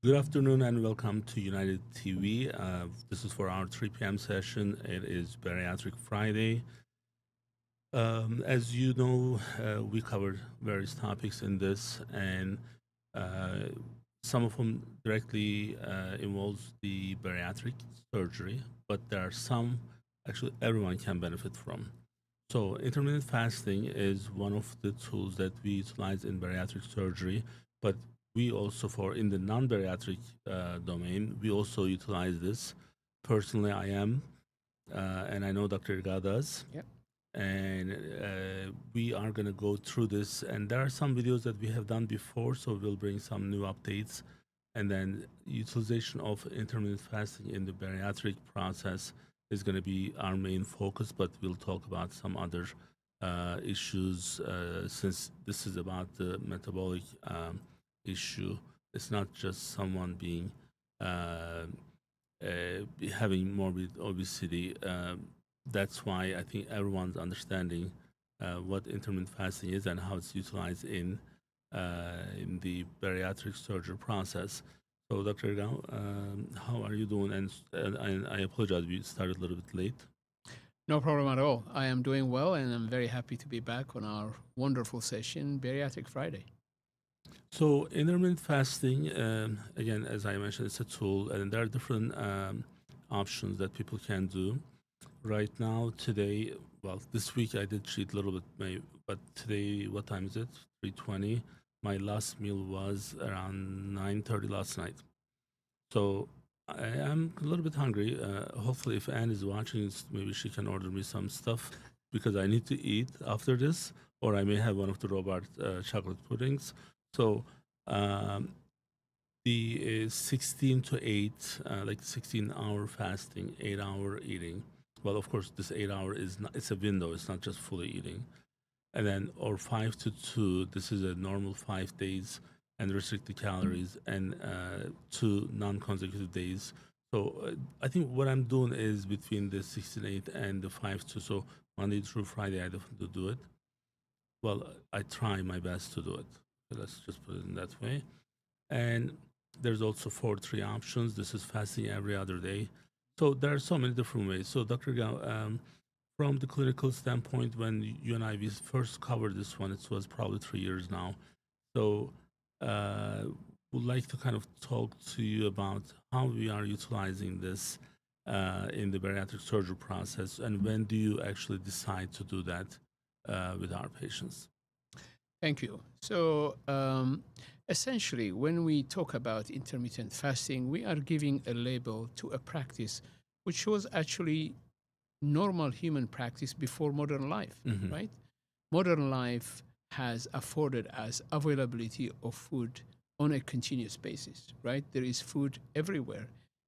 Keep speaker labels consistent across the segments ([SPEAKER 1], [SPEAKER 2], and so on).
[SPEAKER 1] Good afternoon and welcome to United TV. This is for our 3 p.m. session. It is Bariatric Friday. As you know, we covered various topics in this, and uh, some of them directly involves the bariatric surgery, but there are some actually everyone can benefit from. So, intermittent fasting is one of the tools that we utilize in bariatric surgery, but we also, for in the non-bariatric domain, we also utilize this. Personally, I am, and I know Dr. Irgau does,
[SPEAKER 2] Yep.
[SPEAKER 1] and we are going to go through this. And there are some videos that we have done before, so we'll bring some new updates. And then utilization of intermittent fasting in the bariatric process is going to be our main focus, but we'll talk about some other issues since this is about the metabolic issue. It's not just someone being having morbid obesity. That's why I think everyone's understanding what intermittent fasting is and how it's utilized in the bariatric surgery process. So, Dr. Gao, how are you doing? And I apologize, we started a little bit late.
[SPEAKER 2] No problem at all. I am doing well, and I'm very happy to be back on our wonderful session, Bariatric Friday.
[SPEAKER 1] So, intermittent fasting, again, as I mentioned, it's a tool, and there are different options that people can do. Right now, today, well, this week I did cheat a little bit, but today, what time is it? 3:20. My last meal was around 9:30 last night. So I am a little bit hungry. Hopefully, if Anne is watching, maybe she can order me some stuff because I need to eat after this, or I may have one of the Robert chocolate puddings. So um, the 16 to 8, like 16-hour fasting, 8-hour eating. Well, of course, this 8 hour is not, it's a window. It's not just fully eating. And then, or 5 to 2, this is a normal 5 days and restrict the calories, and 2 non-consecutive days. So I think what I'm doing is between the 16/8 and the 5 2. So Monday through Friday, I definitely do it. Well, I try my best to do it. So let's just put it in that way. And there's also 4-3 options. This is fasting every other day. So there are so many different ways. So Dr. Gao, from the clinical standpoint, when you and I we first covered this one, it was probably 3 years now. So uh, would like to kind of talk to you about how we are utilizing this in the bariatric surgery process, and when do you actually decide to do that with our patients?
[SPEAKER 2] Thank you. So, essentially, when we talk about intermittent fasting, we are giving a label to a practice which was actually normal human practice before modern life,
[SPEAKER 1] Hmm.
[SPEAKER 2] right? Modern life has afforded us availability of food on a continuous basis, right? There is food everywhere.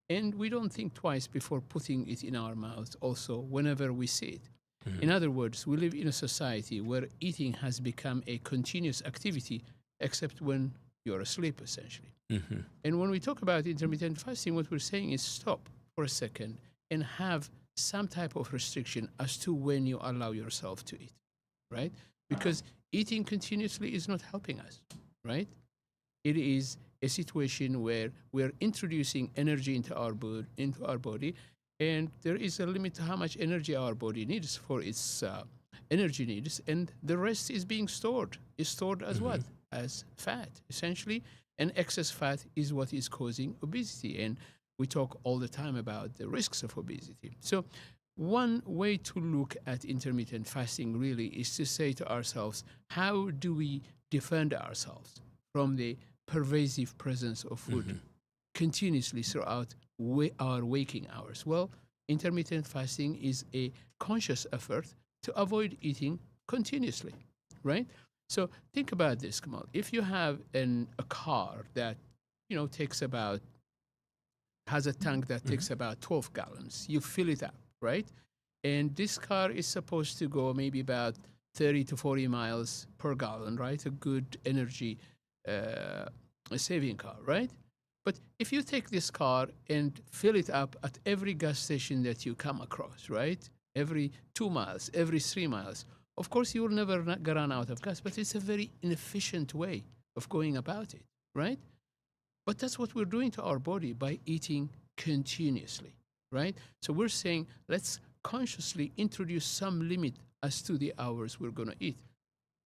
[SPEAKER 2] And we don't think twice before putting it in our mouths also whenever we see it. In
[SPEAKER 1] Hmm.
[SPEAKER 2] other words, we live in a society where eating has become a continuous activity, except when you're asleep, essentially.
[SPEAKER 1] Hmm.
[SPEAKER 2] And when we talk about intermittent fasting, what we're saying is stop for a second and have some type of restriction as to when you allow yourself to eat, right? Because eating continuously is not helping us, right? It is a situation where we're introducing energy into our body, and there is a limit to how much energy our body needs for its energy needs, and the rest is being stored. Is stored as
[SPEAKER 1] Hmm.
[SPEAKER 2] what? As fat, essentially. And excess fat is what is causing obesity. And we talk all the time about the risks of obesity. So, one way to look at intermittent fasting really is to say to ourselves, how do we defend ourselves from the pervasive presence of food
[SPEAKER 1] Hmm.
[SPEAKER 2] continuously throughout our waking hours? Well, intermittent fasting is a conscious effort to avoid eating continuously, right? So think about this, Kamal. If you have a car that takes about has a tank that
[SPEAKER 1] Hmm.
[SPEAKER 2] takes about 12 gallons, you fill it up, right? And this car is supposed to go maybe about 30 to 40 miles per gallon, right? A good energy uh, saving car, right? But if you take this car and fill it up at every gas station that you come across, right? Every 2 miles, every 3 miles, of course you will never run out of gas, but it's a very inefficient way of going about it, right? But that's what we're doing to our body by eating continuously, right? So we're saying, let's consciously introduce some limit as to the hours we're going to eat.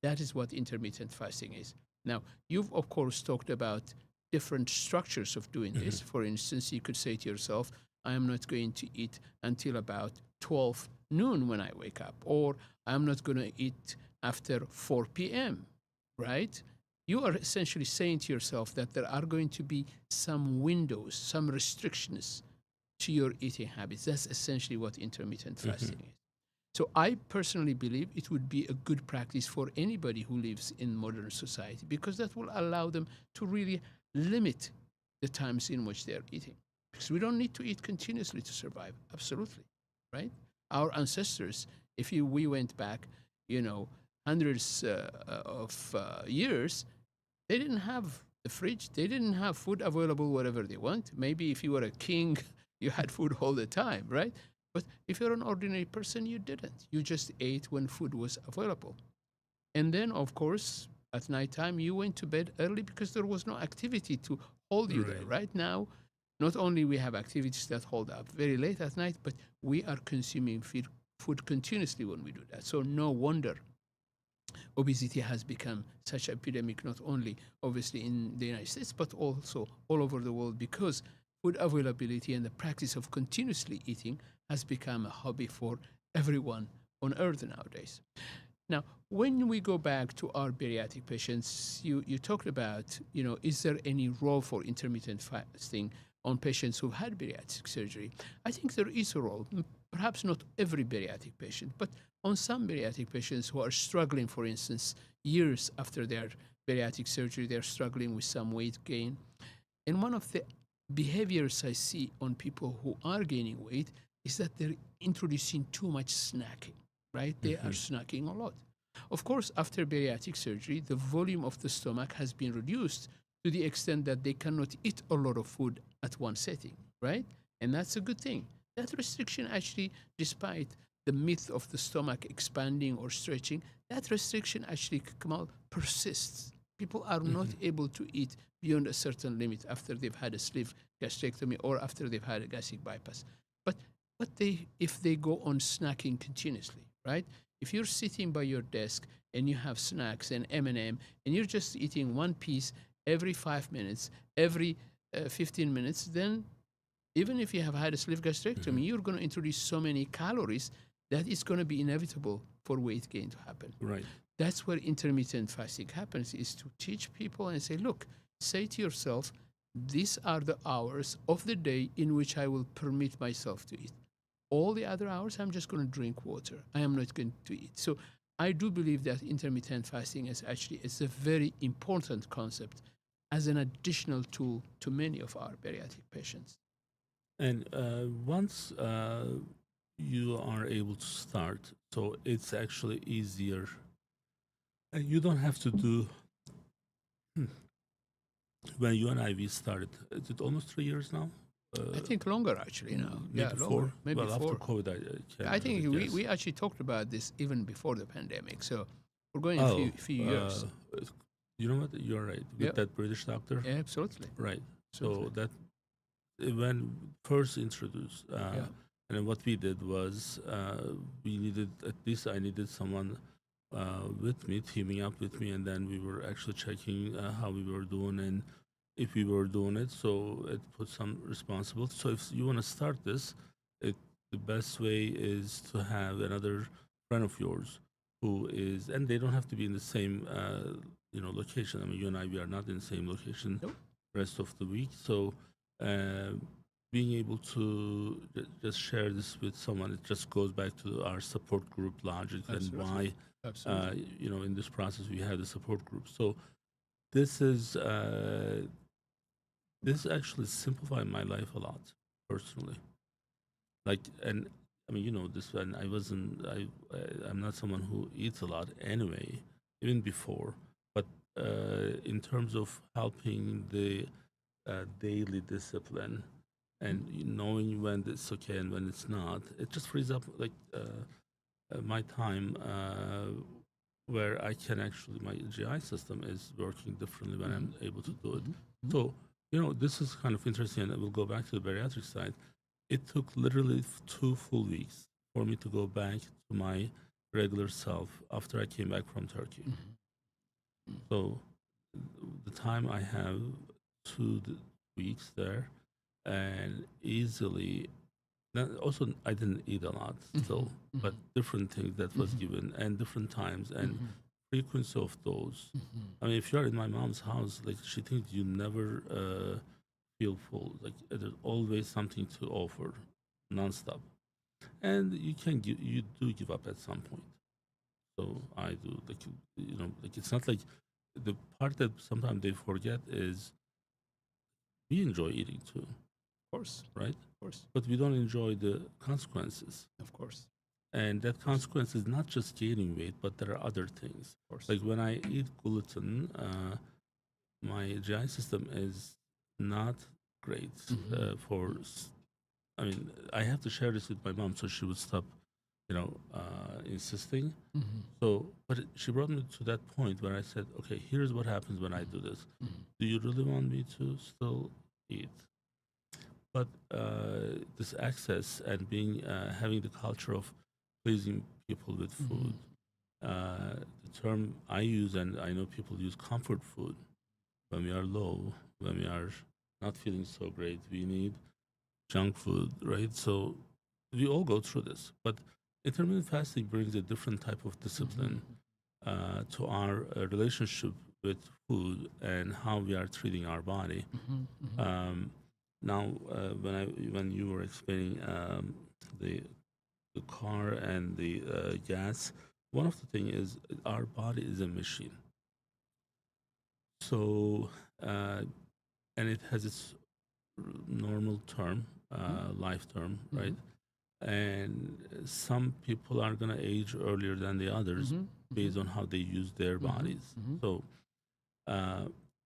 [SPEAKER 2] That is what intermittent fasting is. Now, you've of course talked about different structures of doing this. For instance, you could say to yourself, I am not going to eat until about 12 noon when I wake up, or I'm not going to eat after 4 p.m., right? You are essentially saying to yourself that there are going to be some windows, some restrictions to your eating habits. That's essentially what intermittent fasting is. So I personally believe it would be a good practice for anybody who lives in modern society, because that will allow them to really limit the times in which they're eating. Because we don't need to eat continuously to survive. Absolutely, right? Our ancestors, we went back, hundreds of years, they didn't have the fridge. They didn't have food available wherever they want. Maybe if you were a king, you had food all the time, right? But if you're an ordinary person, you didn't. You just ate when food was available. And then, of course, at nighttime, you went to bed early because there was no activity to hold you there. Right now, not only we have activities that hold up very late at night, but we are consuming food continuously when we do that. So no wonder obesity has become such an epidemic, not only obviously in the United States, but also all over the world, because food availability and the practice of continuously eating has become a hobby for everyone on earth nowadays. Now, when we go back to our bariatric patients, you talked about, is there any role for intermittent fasting on patients who've had bariatric surgery? I think there is a role. Perhaps not every bariatric patient, but on some bariatric patients who are struggling, for instance, years after their bariatric surgery, they're struggling with some weight gain. And one of the behaviors I see on people who are gaining weight is that they're introducing too much snacking, right? They are snacking a lot. Of course, after bariatric surgery, the volume of the stomach has been reduced to the extent that they cannot eat a lot of food at one setting, right? And that's a good thing. That restriction actually, despite the myth of the stomach expanding or stretching, that restriction actually, Kemal, persists. People are not able to eat beyond a certain limit after they've had a sleeve gastrectomy or after they've had a gastric bypass. But if they go on snacking continuously, right? If you're sitting by your desk and you have snacks and M&M and you're just eating one piece every 5 minutes, every 15 minutes, then even if you have had a sleeve gastrectomy, you're going to introduce so many calories that it's going to be inevitable for weight gain to happen.
[SPEAKER 1] Right.
[SPEAKER 2] That's where intermittent fasting happens, is to teach people and say, look, say to yourself, these are the hours of the day in which I will permit myself to eat. All the other hours, I'm just going to drink water. I am not going to eat. So I do believe that intermittent fasting is a very important concept as an additional tool to many of our bariatric patients.
[SPEAKER 1] And once you are able to start, so it's actually easier. And you don't have to do. When you and I started, is it almost 3 years now?
[SPEAKER 2] I think longer actually now.
[SPEAKER 1] Maybe
[SPEAKER 2] Yeah,
[SPEAKER 1] four.
[SPEAKER 2] longer. Maybe
[SPEAKER 1] Well, after
[SPEAKER 2] four.
[SPEAKER 1] COVID,
[SPEAKER 2] I think
[SPEAKER 1] guess.
[SPEAKER 2] we actually talked about this even before the pandemic. So we're going a
[SPEAKER 1] Oh,
[SPEAKER 2] few years.
[SPEAKER 1] you know what? You're right. With
[SPEAKER 2] Yep.
[SPEAKER 1] that British doctor,
[SPEAKER 2] Yeah, absolutely.
[SPEAKER 1] right?
[SPEAKER 2] Absolutely.
[SPEAKER 1] So that when first introduced,
[SPEAKER 2] Yeah.
[SPEAKER 1] and then what we did was we needed, at least I needed someone with me, teaming up with me, and then we were actually checking how we were doing and if we were doing it. So it put some responsibility. So if you want to start this, the best way is to have another friend of yours who is, and they don't have to be in the same location. I mean, you and I, we are not in the same location
[SPEAKER 2] Nope.
[SPEAKER 1] rest of the week. So uh, being able to just share this with someone, it just goes back to our support group logic and why
[SPEAKER 2] Absolutely.
[SPEAKER 1] in this process we have the support group. So this is this actually simplified my life a lot personally. Like, and I mean, this when I wasn't, I'm not someone who eats a lot anyway, even before. But in terms of helping the daily discipline and knowing when it's okay and when it's not, it just frees up like my time where I can actually, my GI system is working differently when I'm able to do it. So This is kind of interesting, and we'll go back to the bariatric side. It took literally 2 full weeks for me to go back to my regular self after I came back from Turkey. So the time I have 2 weeks there, and easily. Also, I didn't eat a lot still, but different things that was given, and different times, and frequency of those. I mean, if you're in my mom's house, like she thinks you never feel full. Like there's always something to offer, nonstop, and you do give up at some point. So I do, like it's not like the part that sometimes they forget is we enjoy eating too,
[SPEAKER 2] course,
[SPEAKER 1] right?
[SPEAKER 2] of course,
[SPEAKER 1] But we don't enjoy the consequences.
[SPEAKER 2] of course,
[SPEAKER 1] And that consequence is not just gaining weight, but there are other things.
[SPEAKER 2] of course.
[SPEAKER 1] Like when I eat gluten, my GI system is not great I mean, I have to share this with my mom so she would stop, insisting. So, but she brought me to that point where I said, okay, here's what happens when I do this. Do you really want me to still eat? But this access and having the culture of pleasing people with food, the term I use, and I know people use, comfort food. When we are low, when we are not feeling so great, we need junk food, right? So we all go through this. But intermittent fasting brings a different type of discipline to our relationship with food and how we are treating our body. Now, when you were explaining the car and the gas, one of the thing is our body is a machine. So, and it has its normal term, life term, right? And some people are gonna age earlier than the others based on how they use their bodies. So,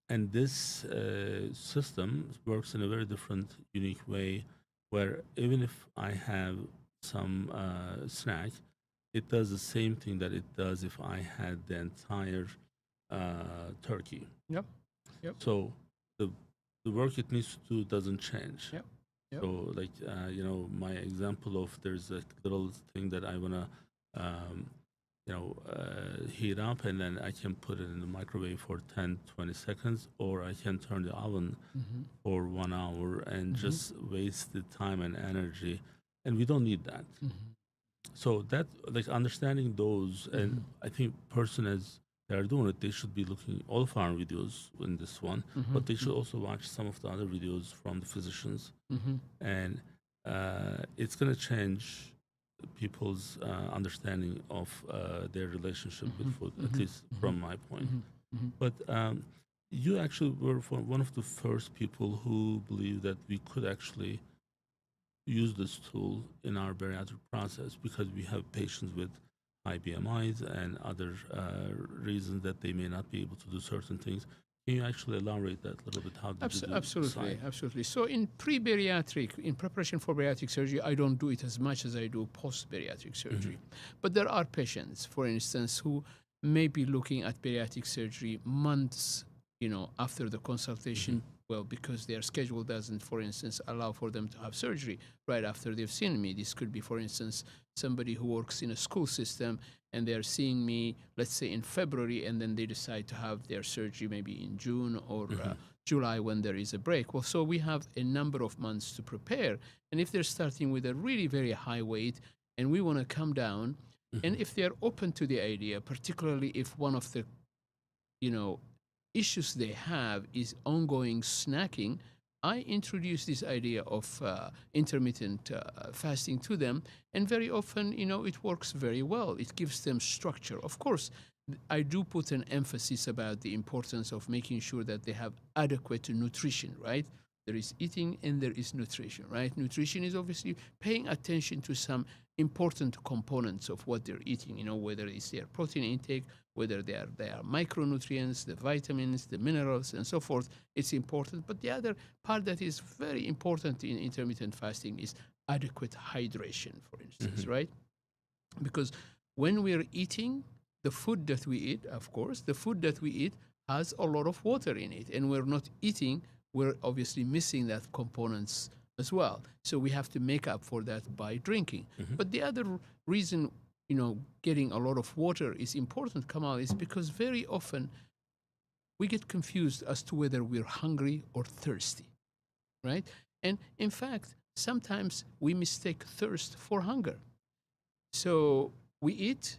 [SPEAKER 1] and this system works in a very different, unique way, where even if I have some snack, it does the same thing that it does if I had the entire turkey.
[SPEAKER 2] Yep. Yep.
[SPEAKER 1] So the work it needs to do doesn't change.
[SPEAKER 2] Yep. Yep.
[SPEAKER 1] So like my example of there's a little thing that I wanna heat up, and then I can put it in the microwave for 10-20 seconds, or I can turn the oven for 1 hour and just waste the time and energy, and we don't need that. So that, like, understanding those, and I think person as they are doing it, they should be looking all of our videos in this one, but they should also watch some of the other videos from the physicians, and it's going to change people's understanding of their relationship with food, at least from my point. But you actually were one of the first people who believed that we could actually use this tool in our bariatric process, because we have patients with high BMIs and other reasons that they may not be able to do certain things. Can you actually elaborate that a little bit? How did you do
[SPEAKER 2] Absolutely, absolutely. So in pre-bariatric, in preparation for bariatric surgery, I don't do it as much as I do post-bariatric surgery. But there are patients, for instance, who may be looking at bariatric surgery months, after the consultation, well, because their schedule doesn't, for instance, allow for them to have surgery right after they've seen me. This could be, for instance, somebody who works in a school system and they're seeing me, let's say, in February, and then they decide to have their surgery maybe in June or July when there is a break. Well, so we have a number of months to prepare. And if they're starting with a really very high weight and we want to come down, and if they're open to the idea, particularly if one of the, issues they have is ongoing snacking, I introduce this idea of intermittent fasting to them, and very often, it works very well. It gives them structure. Of course, I do put an emphasis about the importance of making sure that they have adequate nutrition, right? There is eating and there is nutrition, right? Nutrition is obviously paying attention to some important components of what they're eating, whether it's their protein intake, whether they are micronutrients, the vitamins, the minerals, and so forth. It's important. But the other part that is very important in intermittent fasting is adequate hydration, for instance, right? Because when we're eating, the food that we eat, of course, the food that we eat has a lot of water in it, and we're not eating we're obviously missing that components as well. So we have to make up for that by drinking. But the other reason, getting a lot of water is important, Kamal, is because very often we get confused as to whether we're hungry or thirsty, right? And in fact, sometimes we mistake thirst for hunger. So we eat,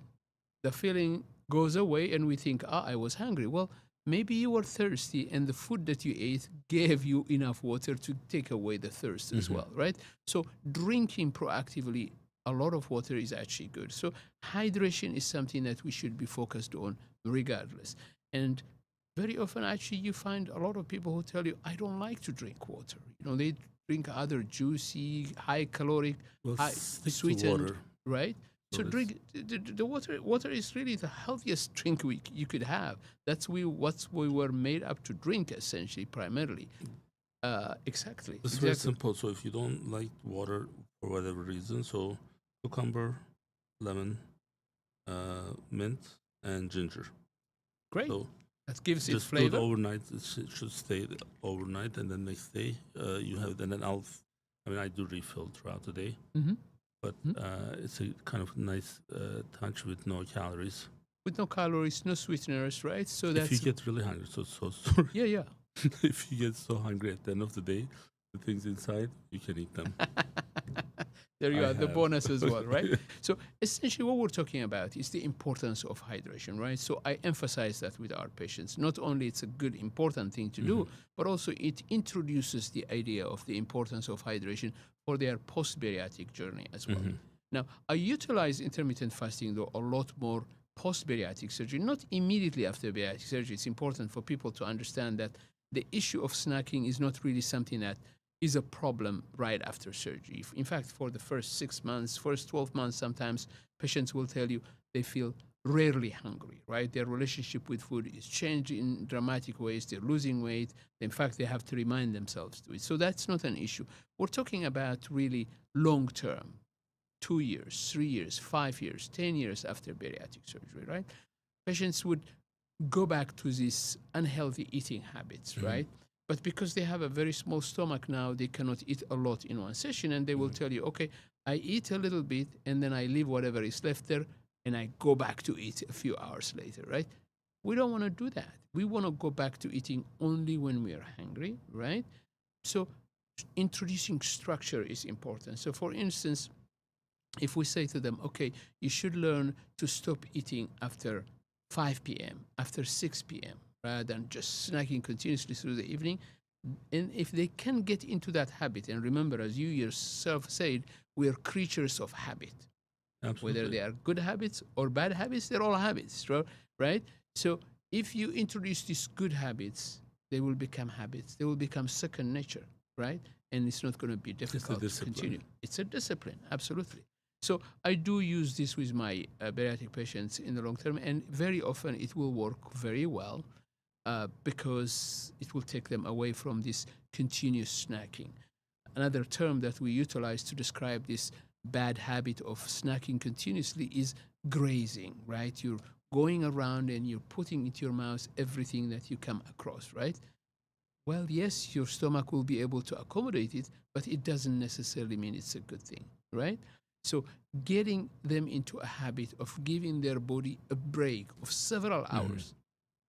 [SPEAKER 2] the feeling goes away, and we think, I was hungry. Well, maybe you were thirsty, and the food that you ate gave you enough water to take away the thirst as well, right? So drinking proactively a lot of water is actually good. So hydration is something that we should be focused on regardless. And very often, actually, you find a lot of people who tell you, I don't like to drink water. They drink other juicy, high caloric,
[SPEAKER 1] Well,
[SPEAKER 2] high
[SPEAKER 1] stick to
[SPEAKER 2] sweetened,
[SPEAKER 1] water.
[SPEAKER 2] right? So
[SPEAKER 1] So
[SPEAKER 2] drink the water. Water is really the healthiest drink you could have. That's what we were made up to drink, essentially, primarily. Exactly.
[SPEAKER 1] It's very simple. So if you don't like water for whatever reason, so cucumber, lemon, mint, and ginger.
[SPEAKER 2] Great.
[SPEAKER 1] So
[SPEAKER 2] That gives it
[SPEAKER 1] just do it
[SPEAKER 2] flavor.
[SPEAKER 1] overnight. It should stay overnight, and then next day you have. And then I do refill throughout the day, but it's a kind of nice touch with no calories.
[SPEAKER 2] With no calories, no sweeteners, right? So
[SPEAKER 1] If
[SPEAKER 2] that's
[SPEAKER 1] you get really hungry, so sorry.
[SPEAKER 2] yeah.
[SPEAKER 1] If you get so hungry at the end of the day, the things inside you can eat them.
[SPEAKER 2] There you
[SPEAKER 1] I
[SPEAKER 2] are, the
[SPEAKER 1] have.
[SPEAKER 2] bonus as well, right? So essentially what we're talking about is the importance of hydration, right? So I emphasize that with our patients. Not only it's a good, important thing to do, but also it introduces the idea of the importance of hydration for their post-bariatric journey as well. Now, I utilize intermittent fasting, though, a lot more post-bariatric surgery, not immediately after bariatric surgery. It's important for people to understand that the issue of snacking is not really something that is a problem right after surgery. In fact, for the first 6 months, first 12 months, sometimes patients will tell you they feel rarely hungry, right? Their relationship with food is changing in dramatic ways. They're losing weight. In fact, they have to remind themselves to it. So that's not an issue. We're talking about really long term, 2 years, 3 years, 5 years, 10 years after bariatric surgery, right? Patients would go back to these unhealthy eating habits, right? But because they have a very small stomach now, they cannot eat a lot in one session, and they will tell you, okay, I eat a little bit, and then I leave whatever is left there, and I go back to eat a few hours later, right? We don't want to do that. We want to go back to eating only when we are hungry, right? So introducing structure is important. So for instance, if we say to them, okay, you should learn to stop eating after 5 p.m., after 6 p.m., rather than just snacking continuously through the evening. And if they can get into that habit, and remember, as you yourself said, we are creatures of habit.
[SPEAKER 1] Absolutely.
[SPEAKER 2] Whether they are good habits or bad habits, they're all habits, right? So if you introduce these good habits, they will become habits. They will become second nature, right? And it's not going to be difficult to continue. It's a discipline, absolutely. So I do use this with my bariatric patients in the long term, and very often it will work very well. Because it will take them away from this continuous snacking. Another term that we utilize to describe this bad habit of snacking continuously is grazing, right? You're going around and you're putting into your mouth everything that you come across, right? Well, yes, your stomach will be able to accommodate it, but it doesn't necessarily mean it's a good thing, right? So getting them into a habit of giving their body a break of several hours,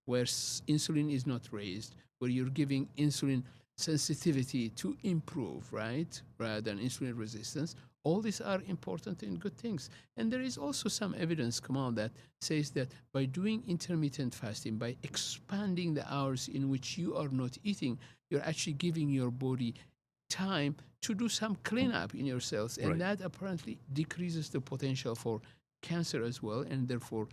[SPEAKER 2] where insulin is not raised, where you're giving insulin sensitivity to improve, right, rather than insulin resistance. All these are important and good things. And there is also some evidence, Kamal, that says that by doing intermittent fasting, by expanding the hours in which you are not eating, you're actually giving your body time to do some cleanup in your cells. And that apparently decreases the potential for cancer as well, and therefore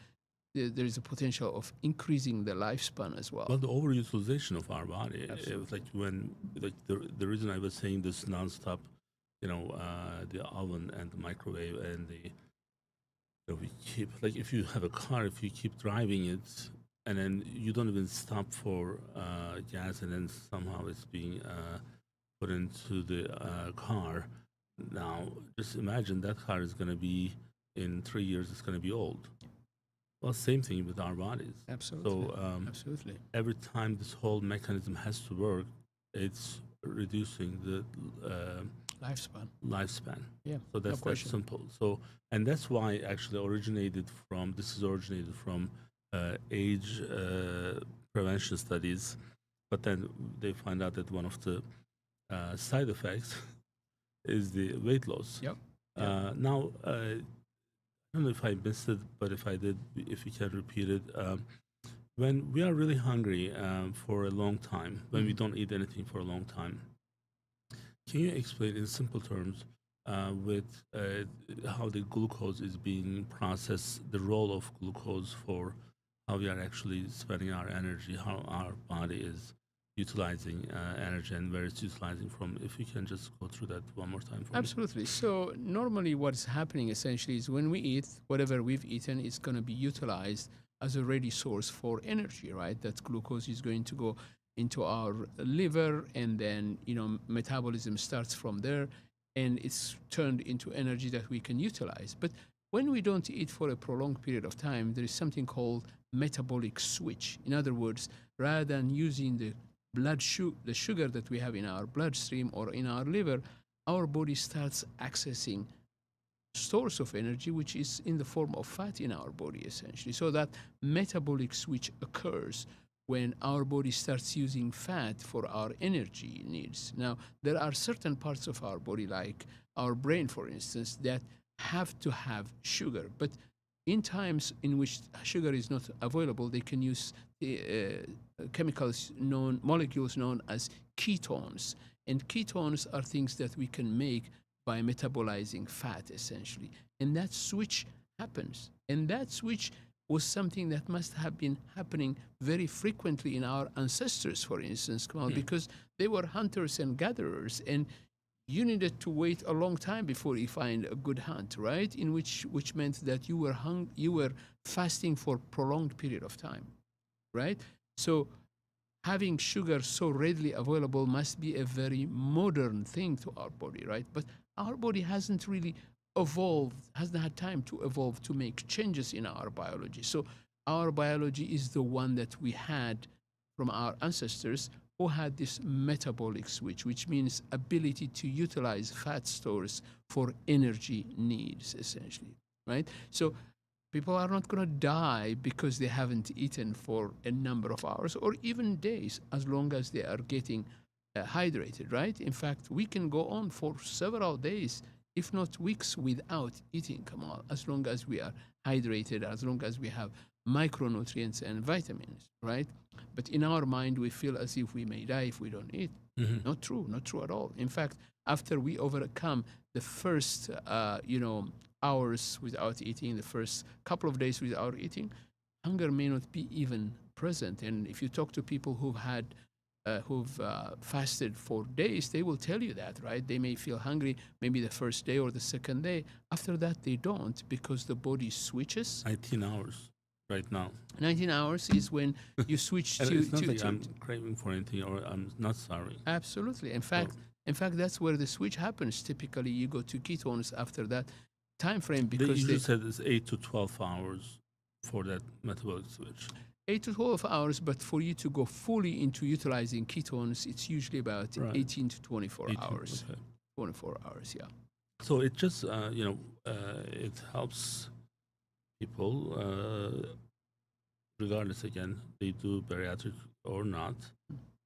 [SPEAKER 2] there is a potential of increasing the lifespan as well.
[SPEAKER 1] Well, the overutilization of our body. It was like the reason I was saying this nonstop, the oven and the microwave and we keep, like, if you have a car, if you keep driving it and then you don't even stop for gas, and then somehow it's being put into the car. Now, just imagine that car is going to be, in 3 years, it's going to be old. Well, same thing with our bodies.
[SPEAKER 2] Absolutely.
[SPEAKER 1] So
[SPEAKER 2] Absolutely.
[SPEAKER 1] every time this whole mechanism has to work, it's reducing the
[SPEAKER 2] Lifespan.
[SPEAKER 1] lifespan.
[SPEAKER 2] Yeah.
[SPEAKER 1] So
[SPEAKER 2] No
[SPEAKER 1] that's that
[SPEAKER 2] question.
[SPEAKER 1] simple. So, and that's why actually this is originated from age prevention studies, but then they find out that one of the side effects is the weight loss.
[SPEAKER 2] Yep. Yep.
[SPEAKER 1] Now, I don't know if I missed it, but if I did, if you can repeat it. When we are really hungry for a long time, when we don't eat anything for a long time, can you explain in simple terms with how the glucose is being processed, the role of glucose for how we are actually spending our energy, how our body is utilizing energy and where it's utilizing from? If you can just go through that one more time for me.
[SPEAKER 2] Absolutely. So normally what's happening essentially is when we eat, whatever we've eaten is going to be utilized as a ready source for energy, right? That glucose is going to go into our liver, and then, metabolism starts from there, and it's turned into energy that we can utilize. But when we don't eat for a prolonged period of time, there is something called metabolic switch. In other words, rather than using the the sugar that we have in our bloodstream or in our liver, our body starts accessing source of energy, which is in the form of fat in our body, essentially. So that metabolic switch occurs when our body starts using fat for our energy needs. Now, there are certain parts of our body, like our brain, for instance, that have to have sugar. But in times in which sugar is not available, they can use molecules known as ketones. And ketones are things that we can make by metabolizing fat, essentially. And that switch happens. And that switch was something that must have been happening very frequently in our ancestors, for instance, Kamal, because they were hunters and gatherers. And you needed to wait a long time before you find a good hunt, right? In which meant that you were fasting for prolonged period of time, right? So having sugar so readily available must be a very modern thing to our body, right? But our body hasn't really evolved, hasn't had time to evolve to make changes in our biology. So our biology is the one that we had from our ancestors, who had this metabolic switch, which means ability to utilize fat stores for energy needs, essentially, right? So people are not going to die because they haven't eaten for a number of hours or even days, as long as they are getting hydrated, right? In fact, we can go on for several days, if not weeks, without eating, Kamal, as long as we are hydrated, as long as we have micronutrients and vitamins, right? But in our mind, we feel as if we may die if we don't eat. Not true, not true at all. In fact, after we overcome the first, hours without eating, the first couple of days without eating, hunger may not be even present. And if you talk to people who've fasted for days, they will tell you that, right? They may feel hungry maybe the first day or the second day. After that, they don't, because the body switches.
[SPEAKER 1] 19 hours right now.
[SPEAKER 2] 19 hours is when you switch
[SPEAKER 1] And
[SPEAKER 2] to.
[SPEAKER 1] it's not like I'm craving for anything or I'm not starving.
[SPEAKER 2] Absolutely. In fact, that's where the switch happens. Typically, you go to ketones after that time frame,
[SPEAKER 1] They
[SPEAKER 2] because
[SPEAKER 1] usually said it's 8 to 12 hours for that metabolic switch.
[SPEAKER 2] 8 to 12 hours, but for you to go fully into utilizing ketones, it's usually about 18 to 24 hours.
[SPEAKER 1] Okay.
[SPEAKER 2] 24 hours, yeah.
[SPEAKER 1] So it just, it helps people, regardless, again, they do bariatric or not.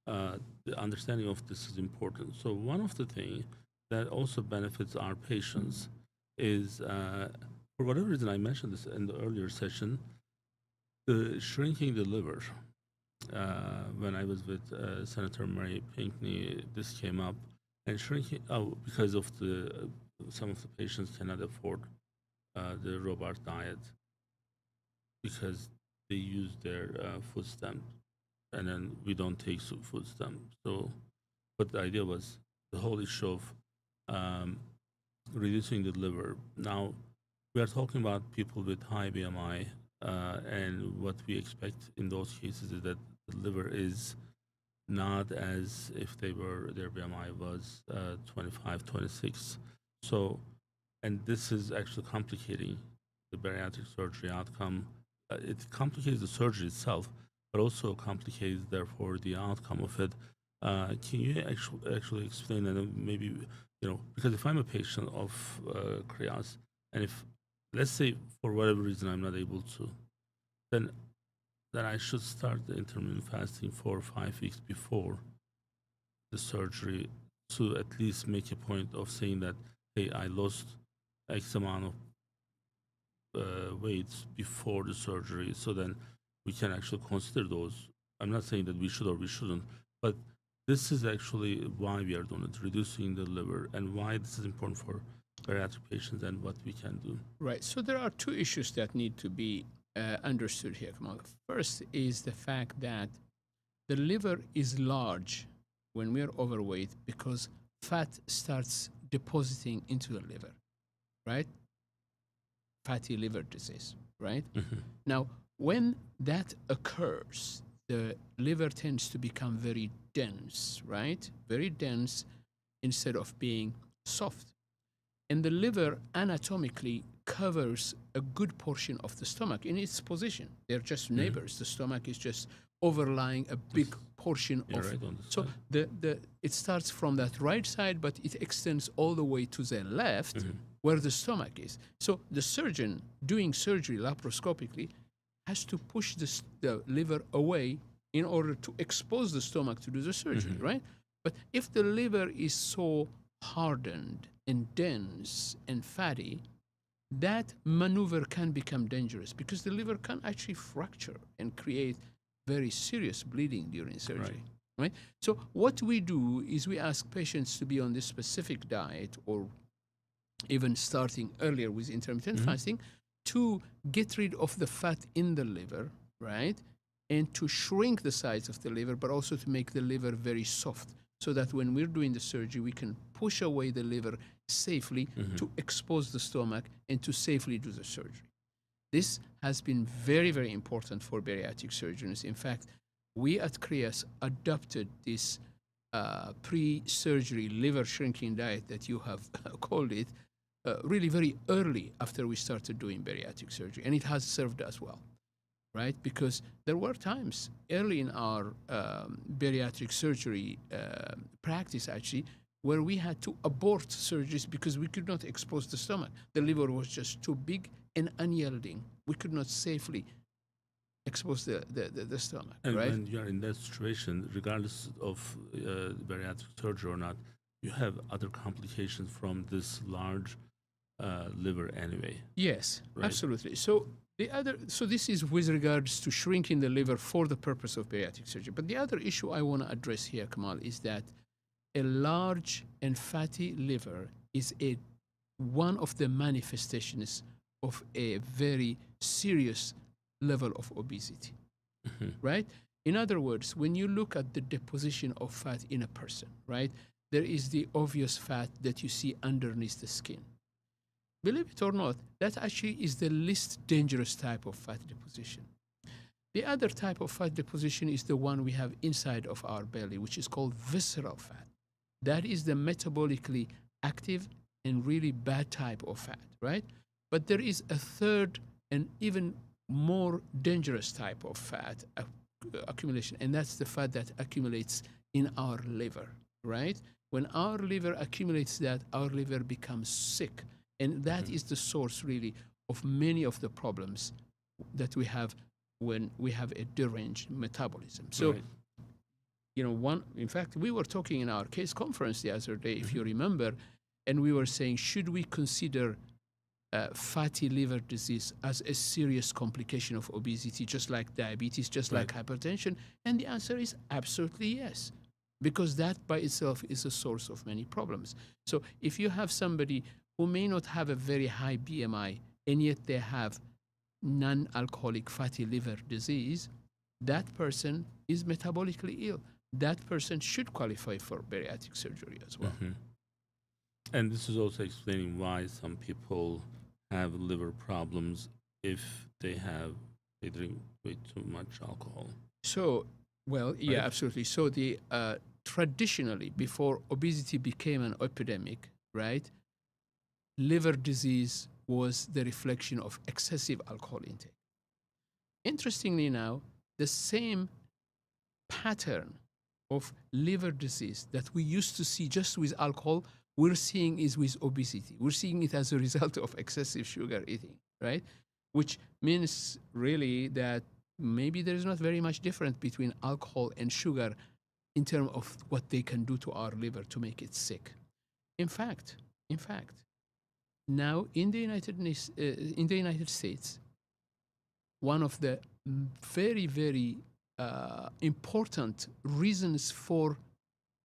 [SPEAKER 1] The understanding of this is important. So one of the things that also benefits our patients is, for whatever reason, I mentioned this in the earlier session, the shrinking the liver. When I was with Senator Mary Pinckney, this came up, and shrinking. Oh, because of some of the patients cannot afford the robot diet because they use their food stamp, and then we don't take food stamp. So, but the idea was the whole issue of reducing the liver. Now, we are talking about people with high BMI, and what we expect in those cases is that the liver is not as if their BMI was 25, 26. So, and this is actually complicating the bariatric surgery outcome. It complicates the surgery itself, but also complicates, therefore, the outcome of it Can you actually explain that? Maybe, because if I'm a patient of CHRIAS, and if, let's say, for whatever reason I'm not able to, then I should start the intermittent fasting 4 or 5 weeks before the surgery to at least make a point of saying that, hey, I lost X amount of weight before the surgery, so then we can actually consider those. I'm not saying that we should or we shouldn't, but this is actually why we are doing it, reducing the liver, and why this is important for bariatric patients and what we can do.
[SPEAKER 2] Right. So there are two issues that need to be understood here, Kamal. First is the fact that the liver is large when we are overweight because fat starts depositing into the liver, right? Fatty liver disease, right? Now, when that occurs, the liver tends to become very dense, right? Very dense instead of being soft. And the liver anatomically covers a good portion of the stomach in its position. They're just neighbors. The stomach is just overlying a big portion of.
[SPEAKER 1] Right on the
[SPEAKER 2] So it starts from that right side, but it extends all the way to the left where the stomach is. So the surgeon doing surgery laparoscopically has to push the liver away in order to expose the stomach to do the surgery, right? But if the liver is so hardened and dense and fatty, that maneuver can become dangerous because the liver can actually fracture and create very serious bleeding during surgery. Right? So what we do is we ask patients to be on this specific diet or even starting earlier with intermittent fasting to get rid of the fat in the liver, right? And to shrink the size of the liver, but also to make the liver very soft so that when we're doing the surgery, we can push away the liver safely to expose the stomach and to safely do the surgery. This has been very, very important for bariatric surgeons. In fact, we at CHRIAS adopted this pre-surgery liver shrinking diet that you have called it really very early after we started doing bariatric surgery, and it has served us well, right? Because there were times early in our bariatric surgery practice, actually, where we had to abort surgeries because we could not expose the stomach. The liver was just too big and unyielding. We could not safely expose the stomach,
[SPEAKER 1] And
[SPEAKER 2] right?
[SPEAKER 1] when you're in that situation, regardless of bariatric surgery or not, you have other complications from this large liver anyway.
[SPEAKER 2] Yes,
[SPEAKER 1] right?
[SPEAKER 2] absolutely. So this is with regards to shrinking the liver for the purpose of bariatric surgery. But the other issue I want to address here, Kamal, is that a large and fatty liver is one of the manifestations of a very serious level of obesity, right? In other words, when you look at the deposition of fat in a person, right, there is the obvious fat that you see underneath the skin. Believe it or not, that actually is the least dangerous type of fat deposition. The other type of fat deposition is the one we have inside of our belly, which is called visceral fat. That is the metabolically active and really bad type of fat, right? But there is a third and even more dangerous type of fat accumulation, and that's the fat that accumulates in our liver, right? When our liver accumulates that, our liver becomes sick. And that is the source, really, of many of the problems that we have when we have a deranged metabolism. So, in fact, we were talking in our case conference the other day, if you remember, and we were saying, should we consider fatty liver disease as a serious complication of obesity, just like diabetes, just like hypertension? And the answer is absolutely yes, because that by itself is a source of many problems. So if you have somebody who may not have a very high BMI, and yet they have non-alcoholic fatty liver disease, that person is metabolically ill. That person should qualify for bariatric surgery as well.
[SPEAKER 1] And this is also explaining why some people have liver problems if they drink way too much alcohol.
[SPEAKER 2] So, yeah, absolutely. So traditionally, before obesity became an epidemic, right, liver disease was the reflection of excessive alcohol intake. Interestingly now, the same pattern of liver disease that we used to see just with alcohol, we're seeing is with obesity. We're seeing it as a result of excessive sugar eating, right? Which means really that maybe there is not very much difference between alcohol and sugar in terms of what they can do to our liver to make it sick. In fact, now in the United States, one of the very, very important reasons for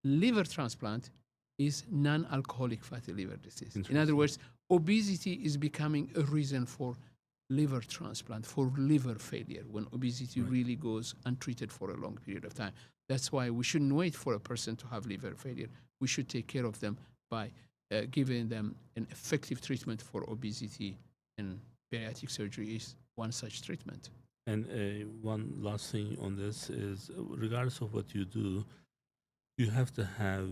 [SPEAKER 2] liver transplant is non-alcoholic fatty liver disease. In other words, obesity is becoming a reason for liver transplant, for liver failure, when obesity really goes untreated for a long period of time. That's why we shouldn't wait for a person to have liver failure. We should take care of them by giving them an effective treatment for obesity, and bariatric surgery is one such treatment.
[SPEAKER 1] And one last thing on this is, regardless of what you do, you have to have,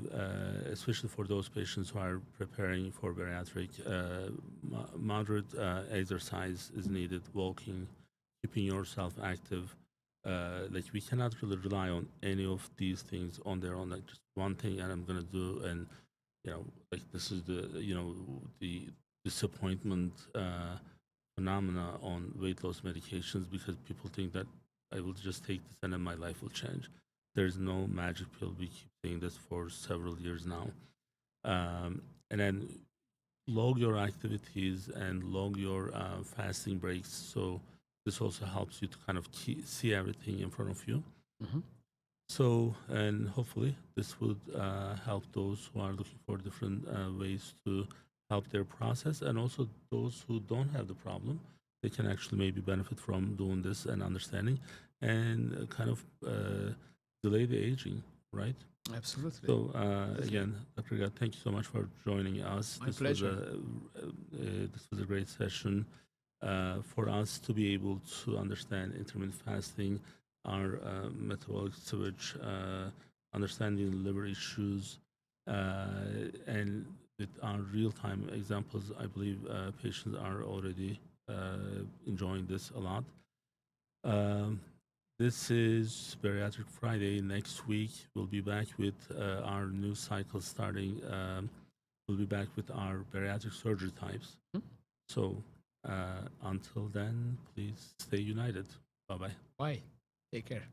[SPEAKER 1] especially for those patients who are preparing for bariatric, moderate exercise is needed, walking, keeping yourself active. Like, we cannot really rely on any of these things on their own. Like, just one thing and I'm going to do, and, like, this is the disappointment phenomena on weight loss medications, because people think that I will just take this and then my life will change. There's no magic pill. We keep saying this for several years now. And then log your activities and log your fasting breaks. So this also helps you to kind of see everything in front of you.
[SPEAKER 2] Mm-hmm.
[SPEAKER 1] So, and hopefully this would help those who are looking for different ways to help their process, and also those who don't have the problem, they can actually maybe benefit from doing this and understanding, and kind of delay the aging, right?
[SPEAKER 2] Absolutely.
[SPEAKER 1] So again, Dr. Irgau, thank you so much for joining us.
[SPEAKER 2] My pleasure.
[SPEAKER 1] This was a great session for us to be able to understand intermittent fasting, our metabolic switch, understanding liver issues, and with our real-time examples, I believe patients are already enjoying this a lot. This is Bariatric Friday. Next week, we'll be back with our new cycle starting. We'll be back with our bariatric surgery types. So until then, please stay united. Bye-bye.
[SPEAKER 2] Bye. Take care.